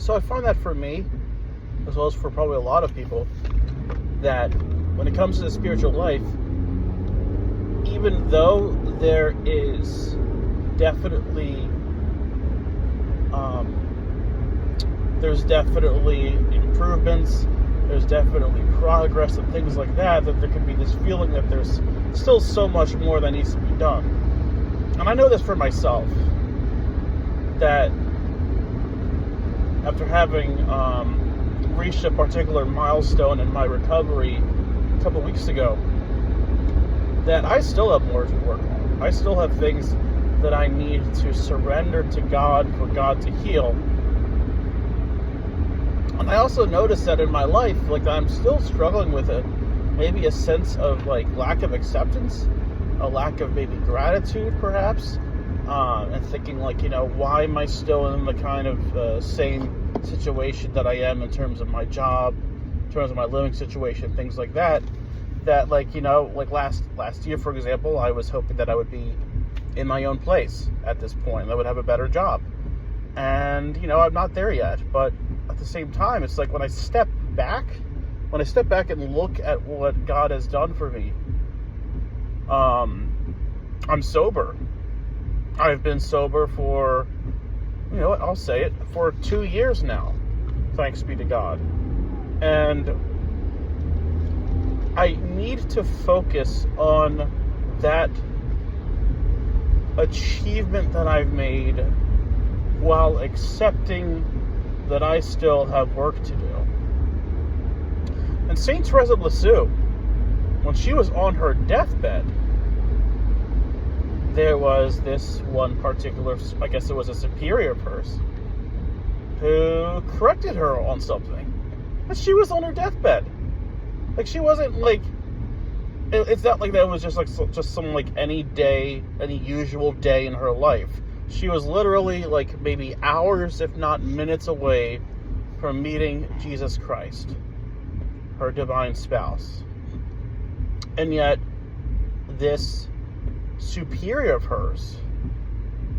So I find that for me, as well as for probably a lot of people, that when it comes to the spiritual life, even though there is definitely there's definitely improvements, there's definitely progress and things like that, that there can be this feeling that there's still so much more that needs to be done. And I know this for myself, that after having reached a particular milestone in my recovery a couple weeks ago, that I still have more to work on. I still have things that I need to surrender to God for God to heal. And I also noticed that in my life, like, I'm still struggling with maybe a sense of like lack of acceptance, a lack of maybe gratitude perhaps, and thinking like, why am I still in the kind of same situation that I am in terms of my job, in terms of my living situation, things like that. That like, like last year, for example, I was hoping that I would be in my own place at this point, and I would have a better job. And, I'm not there yet, but at the same time, it's like when I step back and look at what God has done for me, I'm sober. I've been sober for, I'll say it, for 2 years now, thanks be to God. And I need to focus on that achievement that I've made while accepting that I still have work to do. And Saint Teresa of Lisieux, when she was on her deathbed, there was this one particular, I guess it was a superior of hers, who corrected her on something. And she was on her deathbed. Like, she wasn't like, it's not like that was just some like any usual day in her life. She was literally like maybe hours, if not minutes away from meeting Jesus Christ, her divine spouse. And yet, this superior of hers,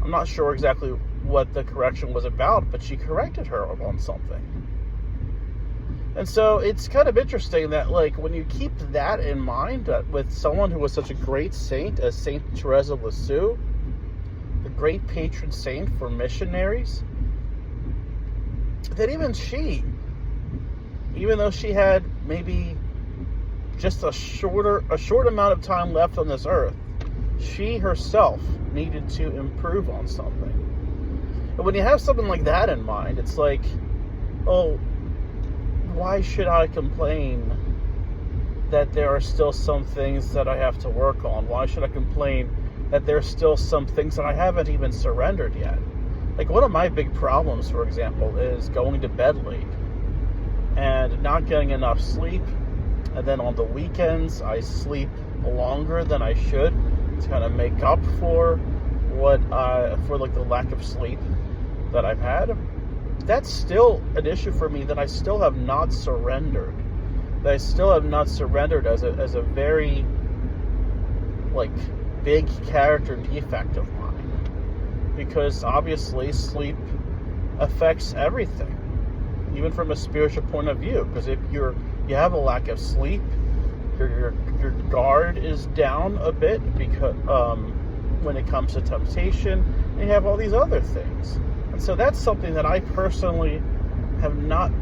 I'm not sure exactly what the correction was about, but she corrected her on something. And so it's kind of interesting that, like, when you keep that in mind, with someone who was such a great saint as Saint Teresa of Lisieux, the great patron saint for missionaries, that even she, even though she had maybe just a short amount of time left on this earth, she herself needed to improve on something. And when you have something like that in mind, it's like, oh, why should I complain that there are still some things that I have to work on? Why should I complain that there's still some things that I haven't even surrendered yet? Like, one of my big problems, for example, is going to bed late and not getting enough sleep. And then on the weekends, I sleep longer than I should to kind of make up for the lack of sleep that I've had. That's still an issue for me that I still have not surrendered. That I still have not surrendered as a very, like, big character defect of mine. Because obviously sleep affects everything, even from a spiritual point of view. Because if you have a lack of sleep, your guard is down a bit because when it comes to temptation, and you have all these other things. And so that's something that I personally have not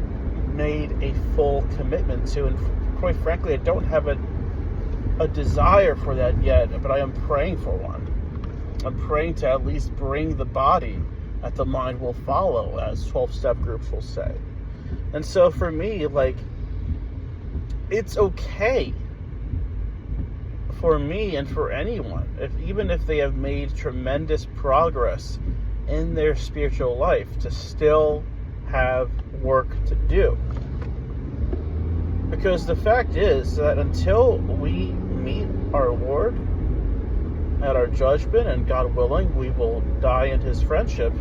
made a full commitment to, and quite frankly, I don't have a desire for that yet, but I am praying for one. I'm praying to at least bring the body that the mind will follow, as 12-step groups will say. And so for me, like, it's okay for me and for anyone, even if they have made tremendous progress in their spiritual life, to still have work to do. Because the fact is that until we meet our Lord at our judgment, and God willing, we will die in His friendship,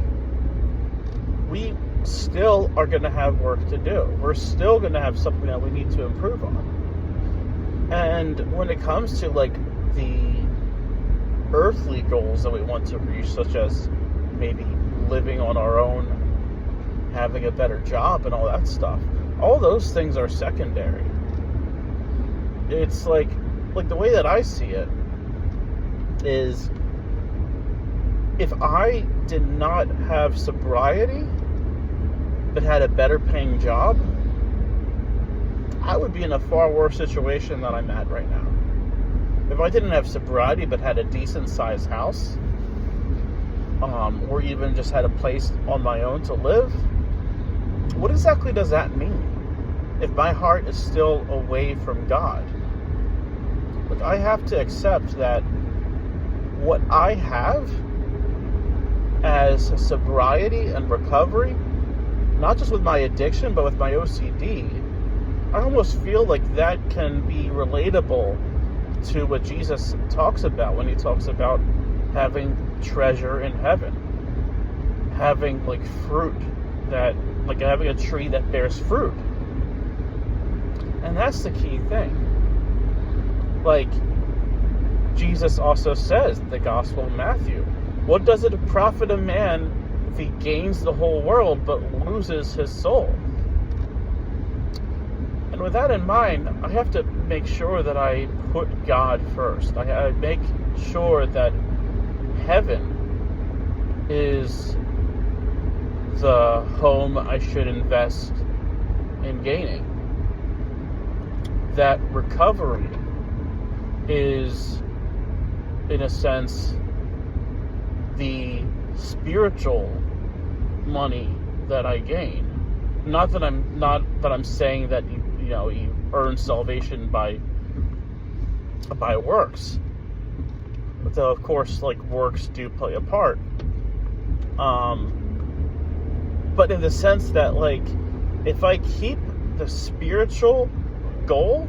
we still are going to have work to do. We're still going to have something that we need to improve on. And when it comes to, like, the earthly goals that we want to reach, such as maybe living on our own, having a better job and all that stuff. All those things are secondary. It's like the way that I see it is, if I did not have sobriety but had a better paying job, I would be in a far worse situation than I'm at right now. If I didn't have sobriety but had a decent sized house, or even just had a place on my own to live, what exactly does that mean if my heart is still away from God? But I have to accept that what I have as sobriety and recovery, not just with my addiction, but with my OCD, I almost feel like that can be relatable to what Jesus talks about when he talks about having treasure in heaven. Having like fruit that, like having a tree that bears fruit. And that's the key thing. Like Jesus also says in the Gospel of Matthew, what does it profit a man if he gains the whole world but loses his soul? And with that in mind, I have to make sure that I put God first. I make sure that heaven is the home I should invest in gaining. That recovery is, in a sense, the spiritual money that I gain. Not that I'm saying that you earn salvation by works. But though of course like works do play a part. But in the sense that like if I keep the spiritual goal,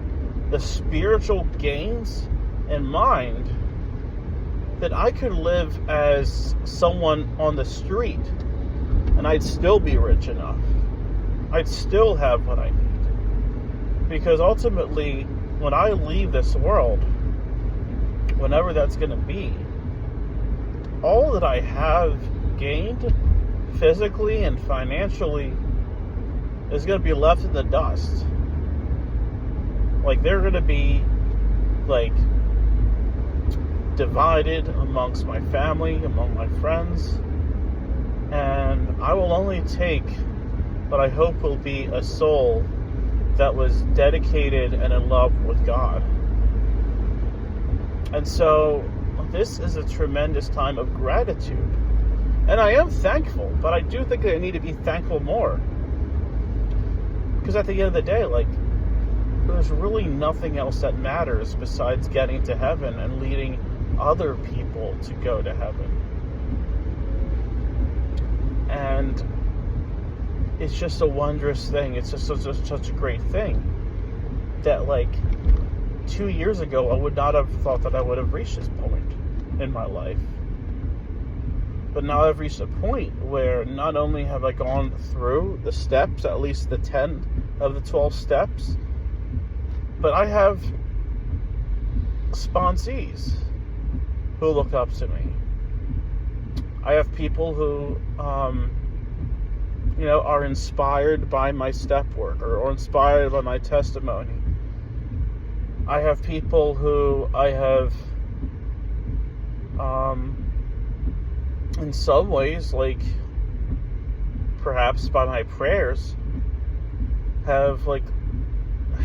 the spiritual gains in mind, that I could live as someone on the street and I'd still be rich enough. I'd still have what I need. Because ultimately, when I leave this world, whenever that's going to be, all that I have gained physically and financially is going to be left in the dust. Like, they're going to be like divided amongst my family, among my friends, and I will only take what I hope will be a soul that was dedicated and in love with God. And so this is a tremendous time of gratitude, and I am thankful, but I do think that I need to be thankful more, because at the end of the day, like, there's really nothing else that matters besides getting to heaven and leading other people to go to heaven. And it's just a wondrous thing. It's just such a great thing that, like, 2 years ago, I would not have thought that I would have reached this point in my life. But now I've reached a point where not only have I gone through the steps, at least the 10 of the 12 steps, but I have sponsees who look up to me. I have people who, are inspired by my step work or inspired by my testimony. I have people who I have, in some ways, like, perhaps by my prayers, have, like,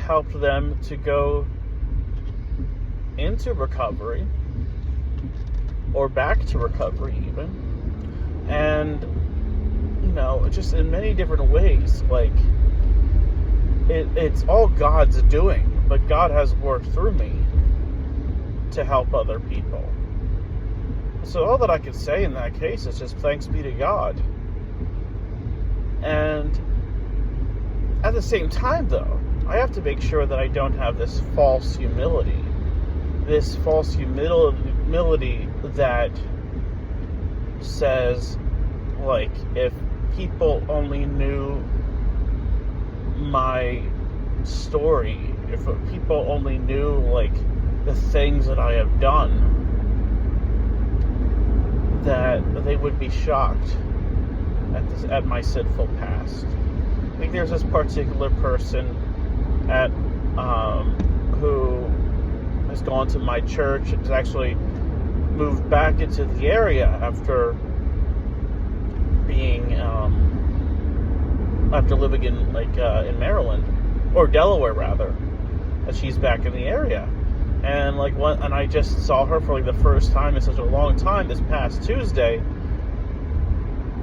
helped them to go into recovery or back to recovery even, and just in many different ways. Like, it's all God's doing, but God has worked through me to help other people. So all that I can say in that case is just thanks be to God. And at the same time, though, I have to make sure that I don't have this false humility. This false humility that says, like, if people only knew my story, if people only knew, like, the things that I have done, that they would be shocked at the at my sinful past. I think there's this particular person at who has gone to my church and has actually moved back into the area after being after living in in Maryland or Delaware rather, and she's back in the area. And and I just saw her for the first time in such a long time this past Tuesday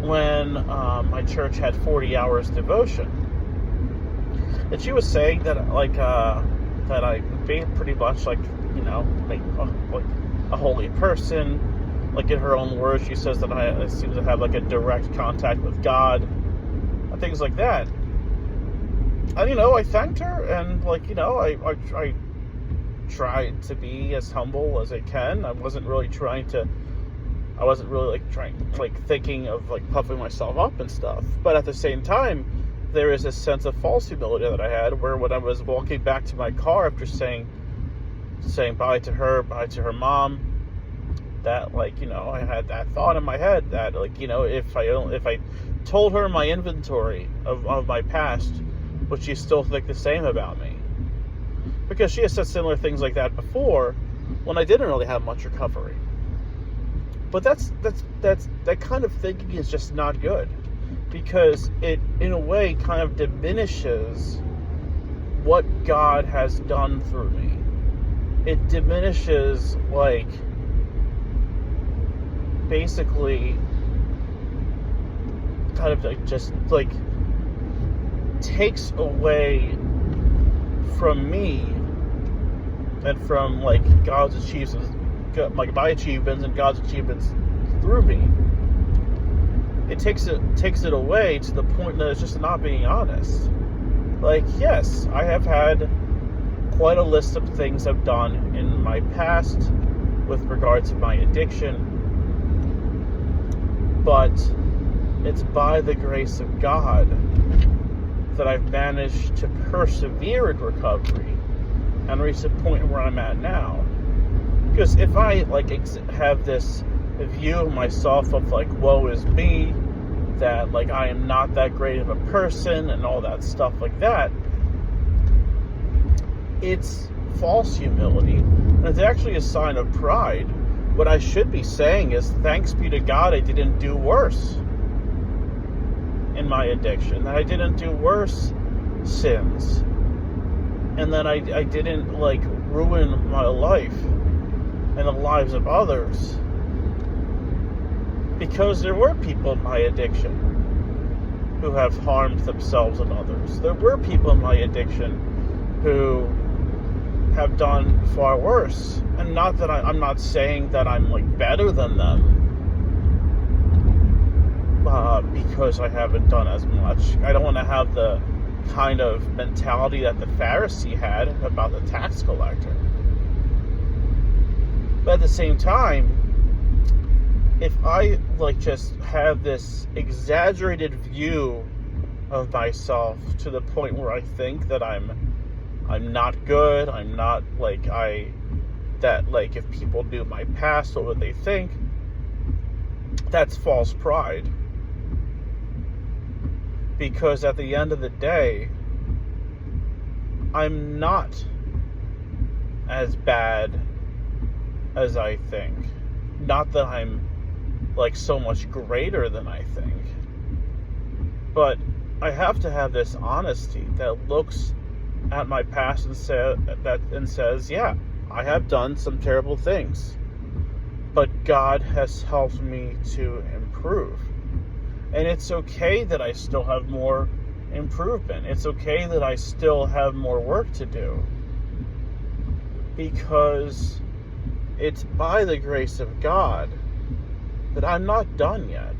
when my church had 40 hours devotion, and she was saying that that I pretty much like a holy person. Like in her own words, she says that I seem to have a direct contact with God, and things like that. And I thanked her, and I tried to be as humble as I can. I wasn't really thinking of puffing myself up and stuff. But at the same time, there is a sense of false humility that I had, where when I was walking back to my car after saying bye to her mom, that I had that thought in my head that if I told her my inventory of my past, would she still think the same about me? Because she has said similar things like that before when I didn't really have much recovery. But that kind of thinking is just not good, because it in a way kind of diminishes what God has done through me. It diminishes basically kind of takes away from me and from God's achievements, my achievements and God's achievements through me. It takes it away to the point that it's just not being honest. Yes, I have had quite a list of things I've done in my past with regard to my addiction, but it's by the grace of God that I've managed to persevere in recovery and reach the point where I'm at now. Because if I have this view of myself of woe is me, that I am not that great of a person and all that stuff like that, it's false humility, and it's actually a sign of pride. What I should be saying is, thanks be to God I didn't do worse in my addiction, that I didn't do worse sins, and that I didn't ruin my life and the lives of others, because there were people in my addiction who have harmed themselves and others. There were people in my addiction who have done far worse, and not that I'm not saying that I'm better than them, because I haven't done as much. I don't want to have the kind of mentality that the Pharisee had about the tax collector. But at the same time, if I just have this exaggerated view of myself to the point where I think that I'm not good, I'm not if people knew my past, what would they think? That's false pride. Because at the end of the day, I'm not as bad as I think. Not that I'm so much greater than I think. But I have to have this honesty that looks at my past and says, yeah, I have done some terrible things, but God has helped me to improve. And it's okay that I still have more improvement. It's okay that I still have more work to do, because it's by the grace of God that I'm not done yet,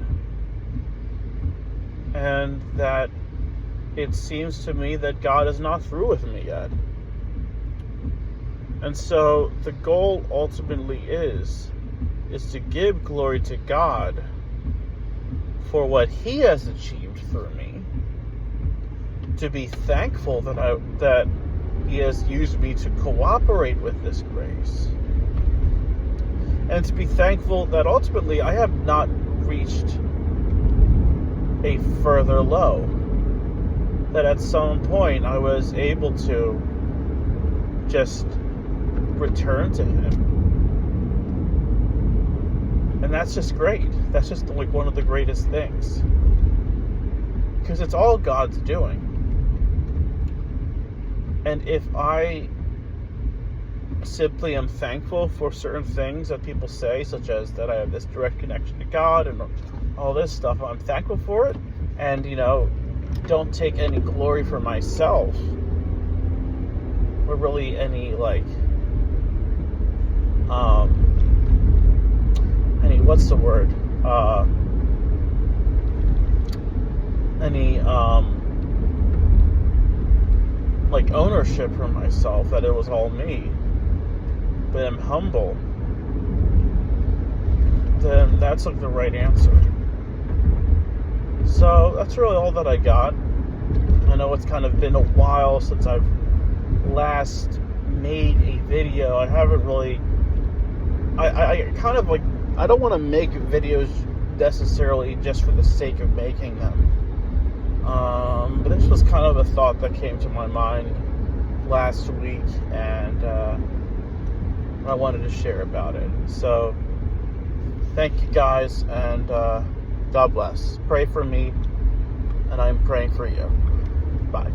and that it seems to me that God is not through with me yet. And so the goal ultimately is to give glory to God for what He has achieved through me, to be thankful that He has used me to cooperate with this grace, and to be thankful that ultimately I have not reached a further low. That at some point I was able to just return to him. And that's just great. That's just like one of the greatest things. Because it's all God's doing. And if I simply am thankful for certain things that people say, such as that I have this direct connection to God and all this stuff, I'm thankful for it. And, don't take any glory for myself. Or really any, what's the word? Ownership for myself, that it was all me. But I'm humble. Then that's the right answer. So that's really all that I got. I know it's kind of been a while since I've last made a video. I haven't really. I kind of I don't want to make videos necessarily just for the sake of making them. But this was kind of a thought that came to my mind last week, and I wanted to share about it. So thank you guys, and God bless. Pray for me, and I'm praying for you. Bye.